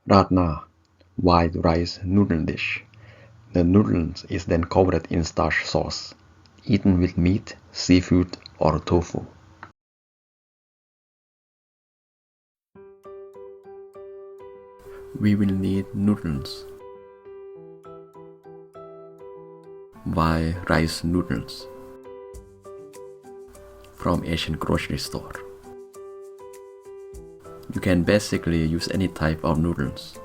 Radna, white rice noodle dish. The noodles is then covered in starch sauce, eaten with meat, seafood, or tofu. We will need noodles, white rice noodles from Asian grocery store. You can basically use any type of noodles,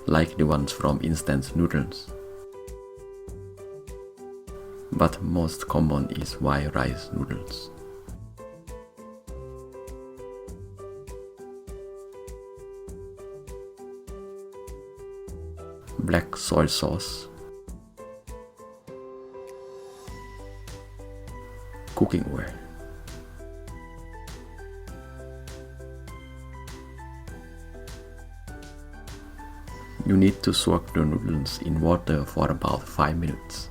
like the ones from instant noodles. But most common is white rice noodles. Black soy sauce, cooking oil, you need to soak the noodles in water for about 5 minutes.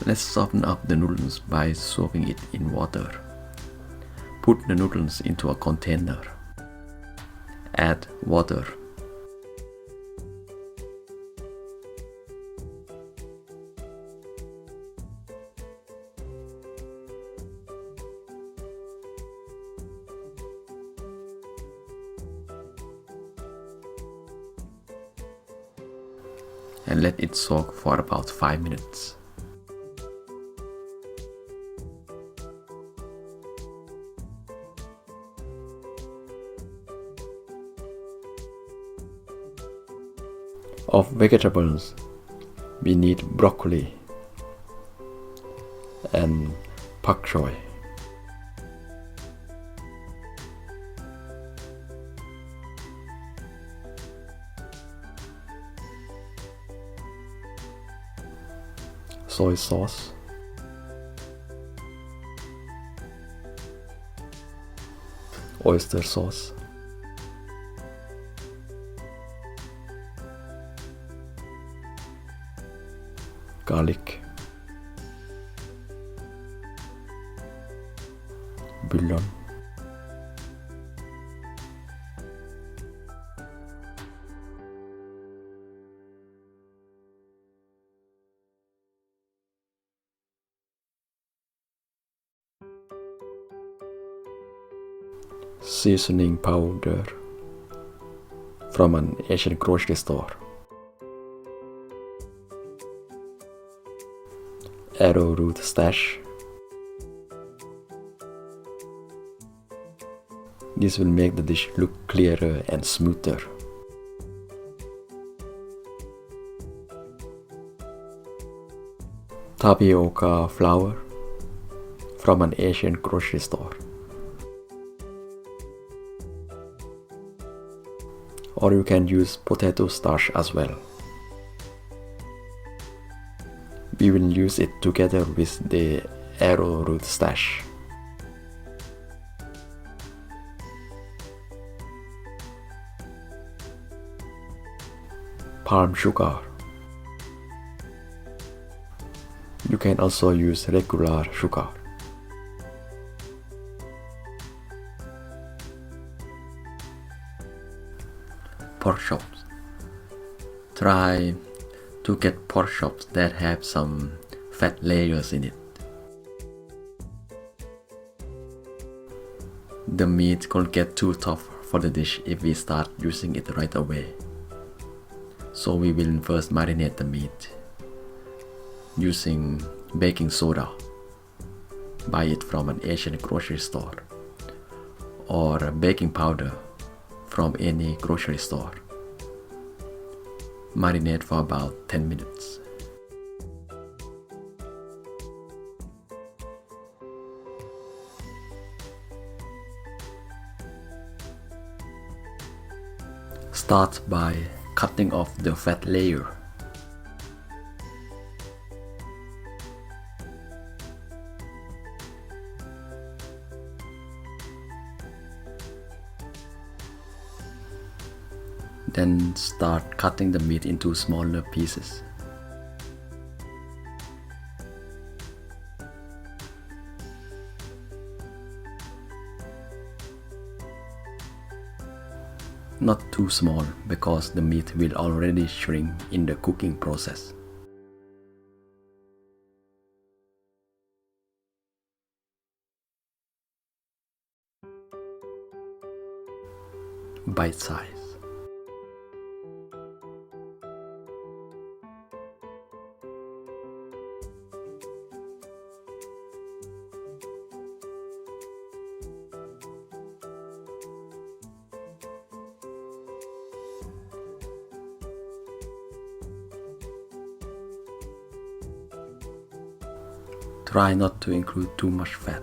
Let's soften up the noodles by soaking it in water. Put the noodles into a container. Add water. And let it soak for about 5 minutes. Of vegetables, we need broccoli and pak choi. Soy sauce, oyster sauce, garlic, bouillon, seasoning powder from an Asian grocery store, arrowroot stash. This will make the dish look clearer and smoother. Tapioca flour from an Asian grocery store. Or you can use potato starch as well. We will use it together with the arrowroot stash. Palm sugar. You can also use regular sugar. Pork chops. Try to get pork chops that have some fat layers in it. The meat could get too tough for the dish if we start using it right away. So we will first marinate the meat using baking soda. Buy it from an Asian grocery store, or baking powder from any grocery store. Marinate for about 10 minutes. Start by cutting off the fat layer. Then start cutting the meat into smaller pieces. not too small because the meat will already shrink in the cooking process. Bite size. Try not to include too much fat.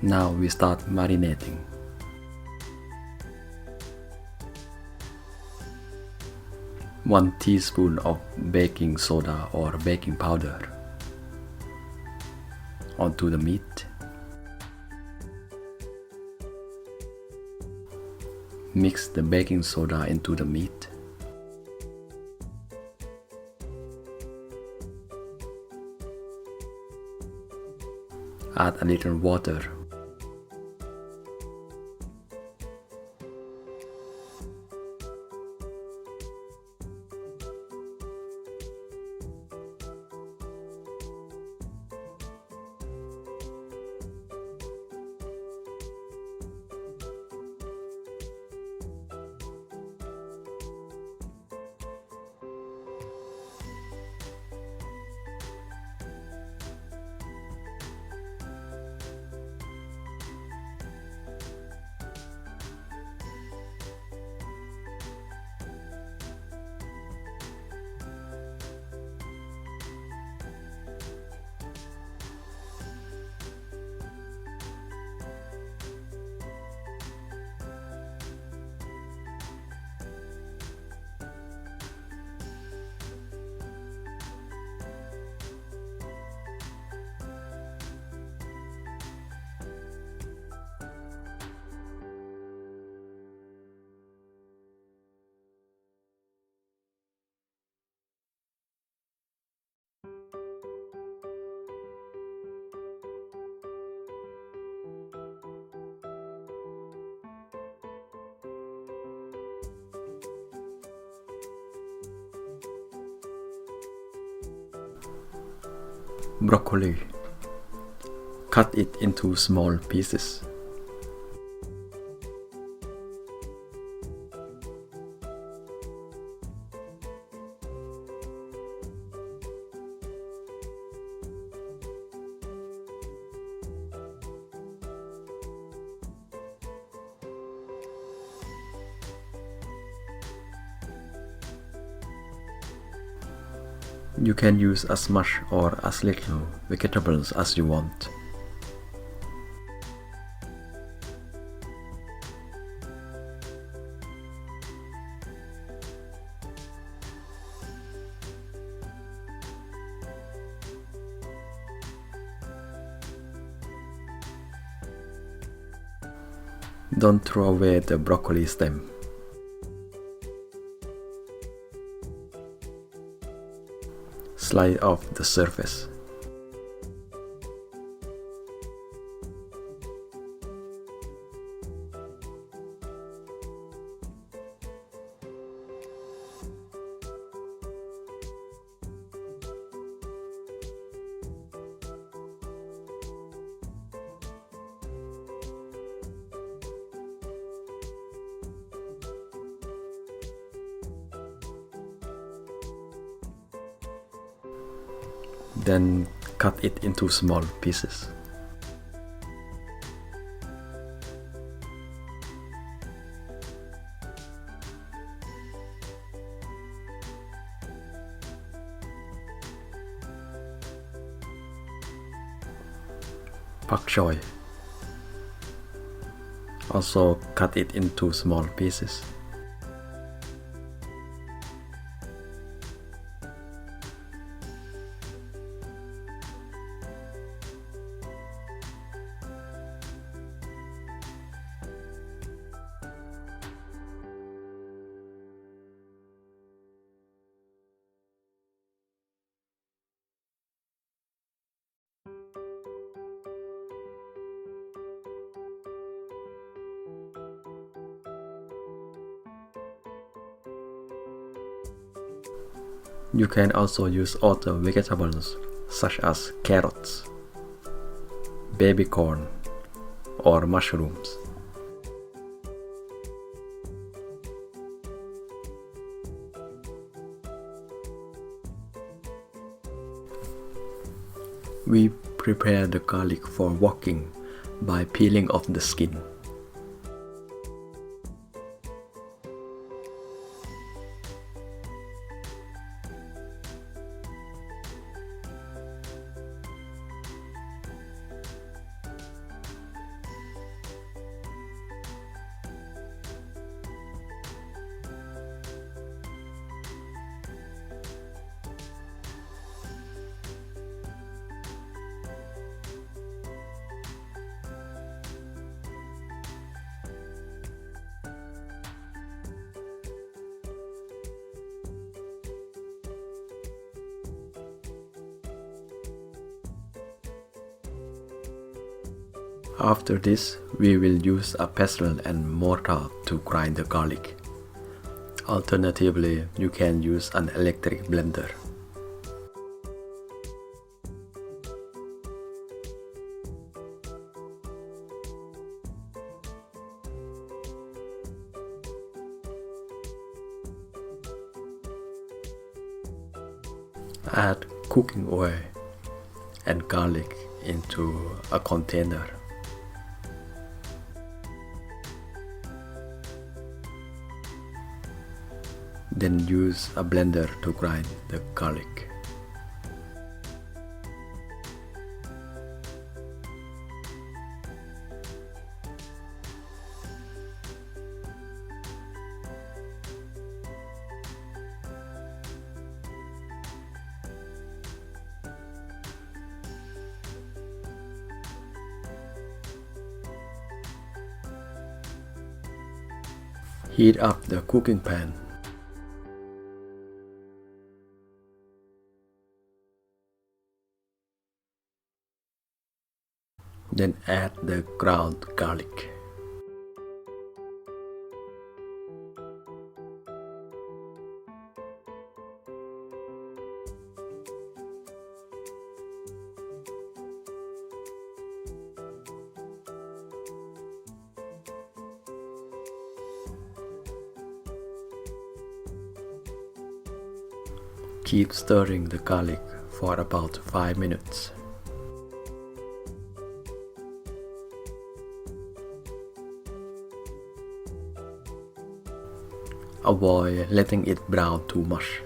Now we start marinating. 1 teaspoon of baking soda or baking powder onto the meat. Mix the baking soda into the meat. Add a little water. Broccoli. Cut it into small pieces. You can use as much or as little vegetables as you want. Don't throw away the broccoli stem. Slide off the surface. Then cut it into small pieces. Pak choi. Also cut it into small pieces. You can also use other vegetables such as carrots, baby corn, or mushrooms. We prepare the garlic for wokking by peeling off the skin. After this, we will use a pestle and mortar to grind the garlic. Alternatively, you can use an electric blender. Add cooking oil and garlic into a container. Then use a blender to grind the garlic. Heat up the cooking pan. Then add the ground garlic. Keep stirring the garlic for about 5 minutes. Avoid letting it brown too much.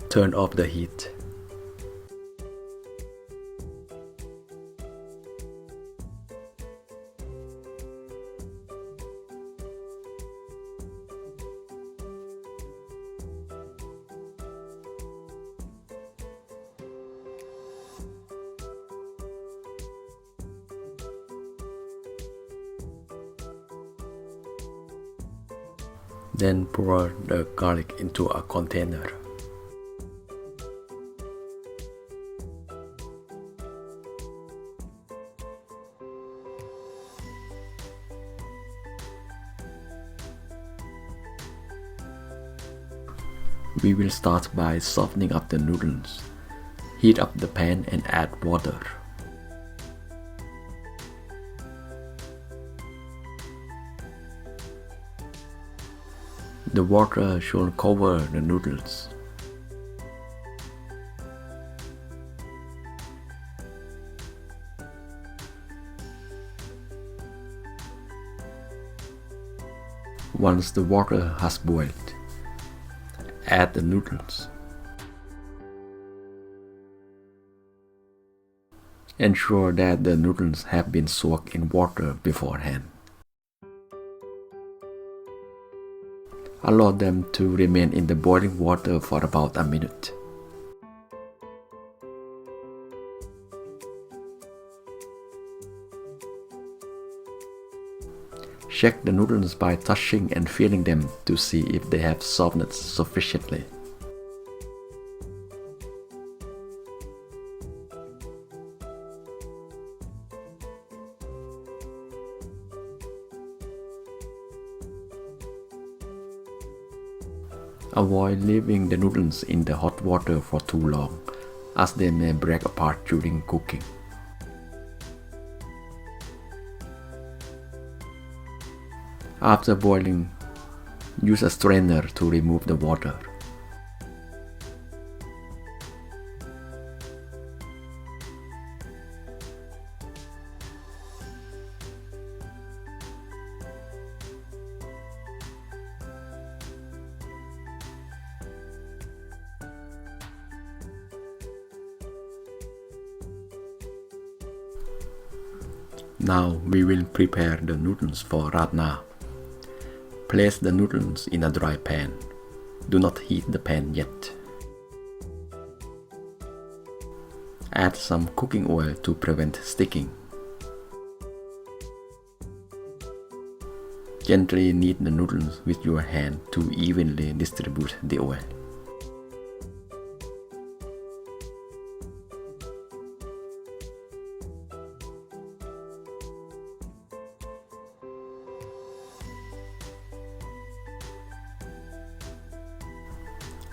Turn off the heat. Then pour the garlic into a container. We will start by softening up the noodles. Heat up the pan and add water. The water should cover the noodles. Once the water has boiled, add the noodles. Ensure that the noodles have been soaked in water beforehand. Allow them to remain in the boiling water for about a minute. Check the noodles by touching and feeling them to see if they have softened sufficiently. Avoid leaving the noodles in the hot water for too long, as they may break apart during cooking. After boiling, use a strainer to remove the water. Now we will prepare the noodles for Radna. Place the noodles in a dry pan. Do not heat the pan yet. Add some cooking oil to prevent sticking. Gently knead the noodles with your hand to evenly distribute the oil.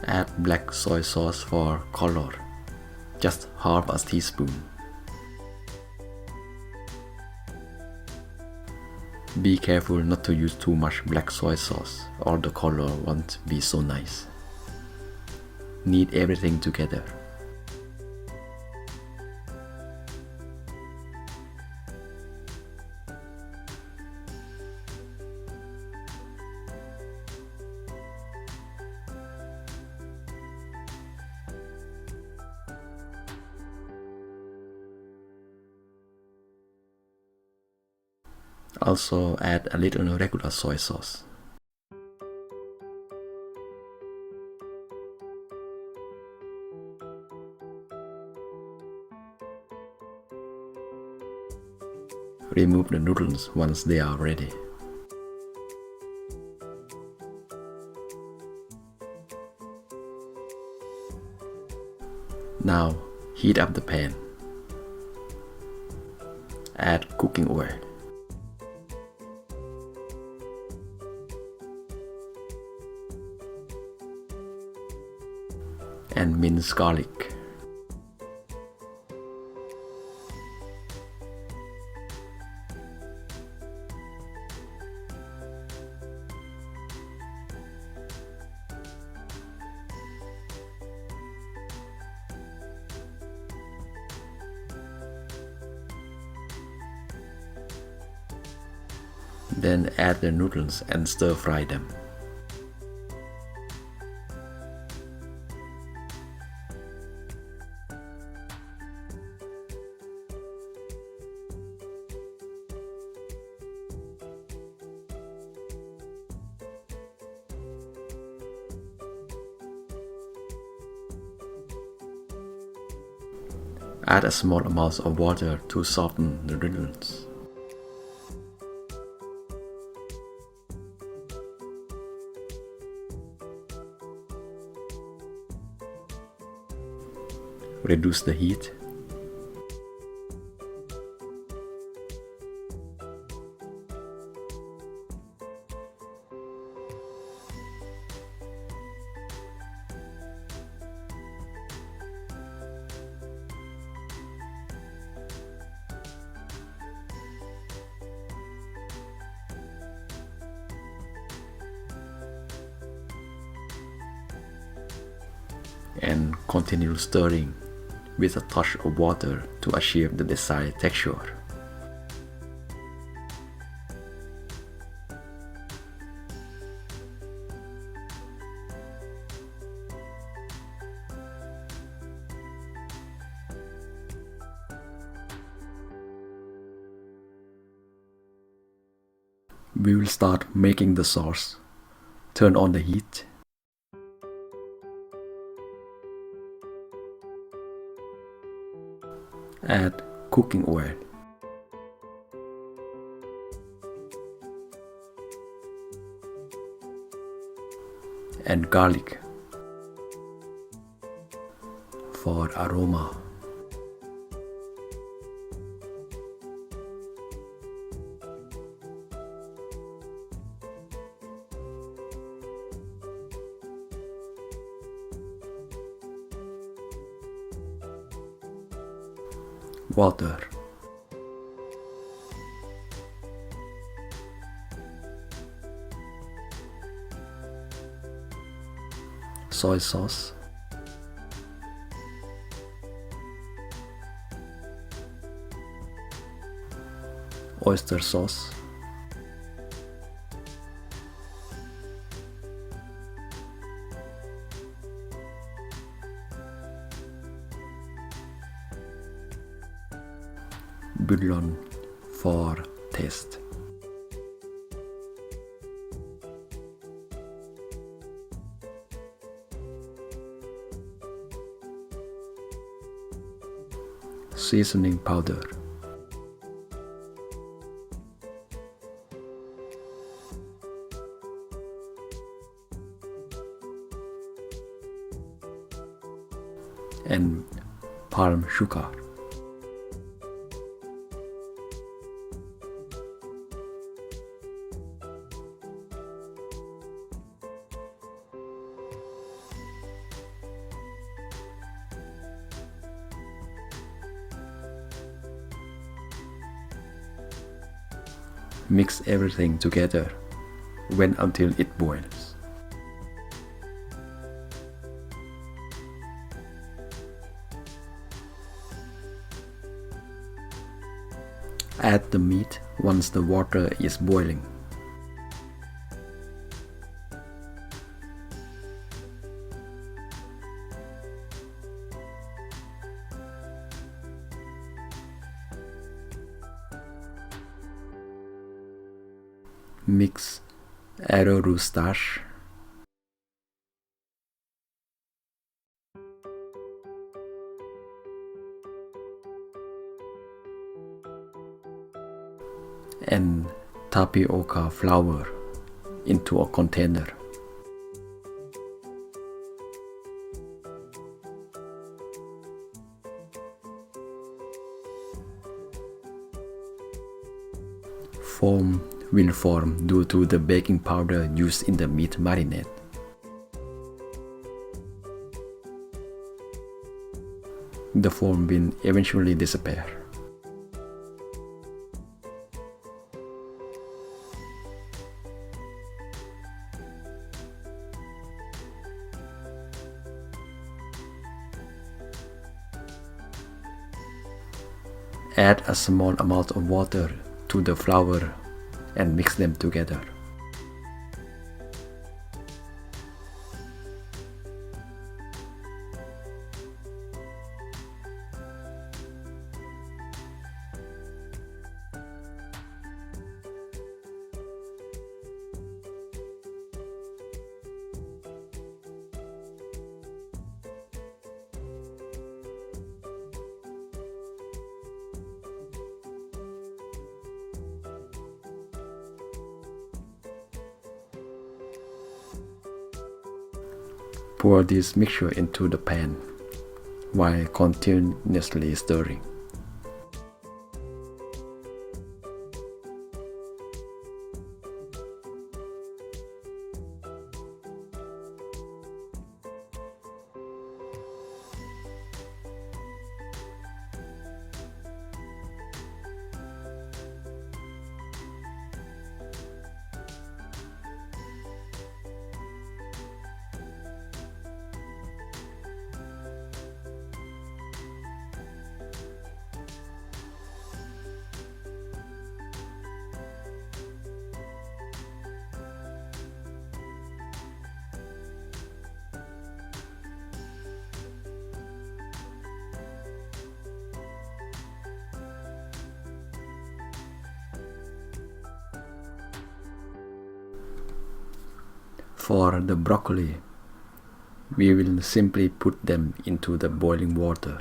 Add black soy sauce for color, just half a teaspoon. Be careful not to use too much black soy sauce or the color won't be so nice. Knead everything together. Also add a little regular soy sauce. Remove the noodles once they are ready. Now heat up the pan. Add cooking oil. And minced garlic. Then add the noodles and stir fry them. Add a small amount of water to soften the noodles. Reduce the heat. And continue stirring with a touch of water to achieve the desired texture. We will start making the sauce. Turn on the heat. Add cooking oil. and garlic for aroma. Water. Soy sauce. Oyster sauce. Bouillon for taste. Seasoning powder. And palm sugar. Mix everything together. Wait until it boils. Add the meat once the water is boiling. Mix arrowroot starch, and tapioca flour into a container. Foam will form due to the baking powder used in the meat marinade. The foam will eventually disappear. Add a small amount of water to the flour and mix them together. Pour this mixture into the pan while continuously stirring. For the broccoli, we will simply put them into the boiling water.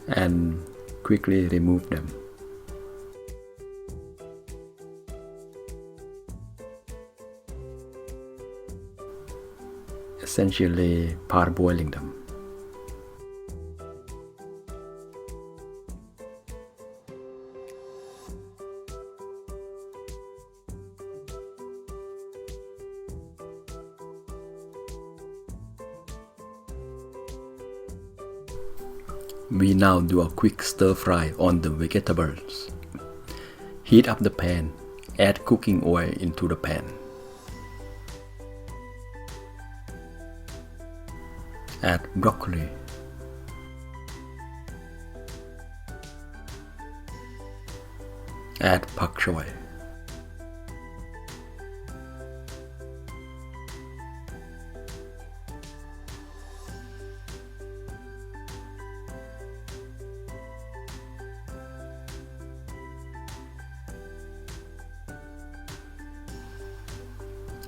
and quickly remove them. Essentially parboiling them. We now do a quick stir fry on the vegetables. Heat up the pan, add cooking oil into the pan. Add broccoli. Add pak choi.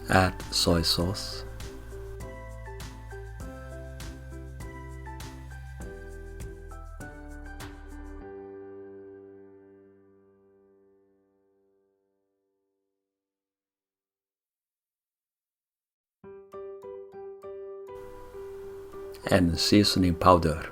Add soy sauce. And seasoning powder.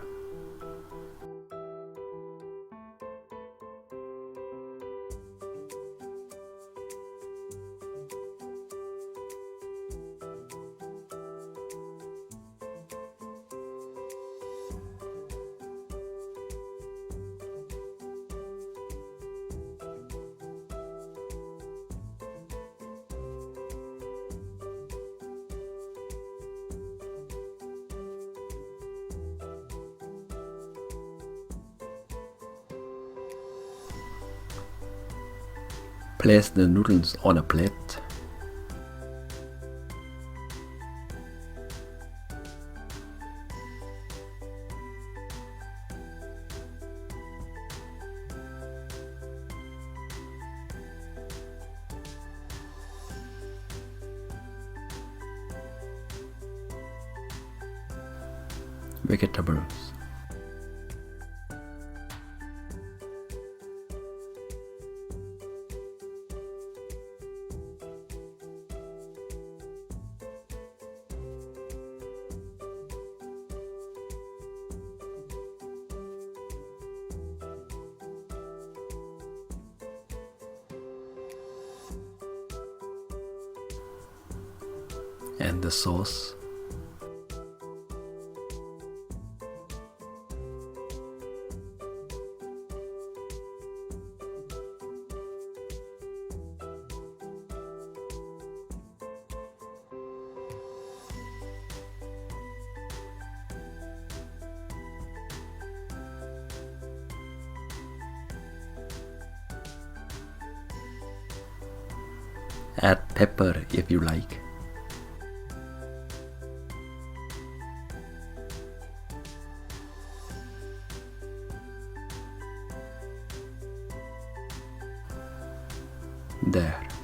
Place the noodles on a plate. Vegetables. And the sauce. Add pepper if you like. There.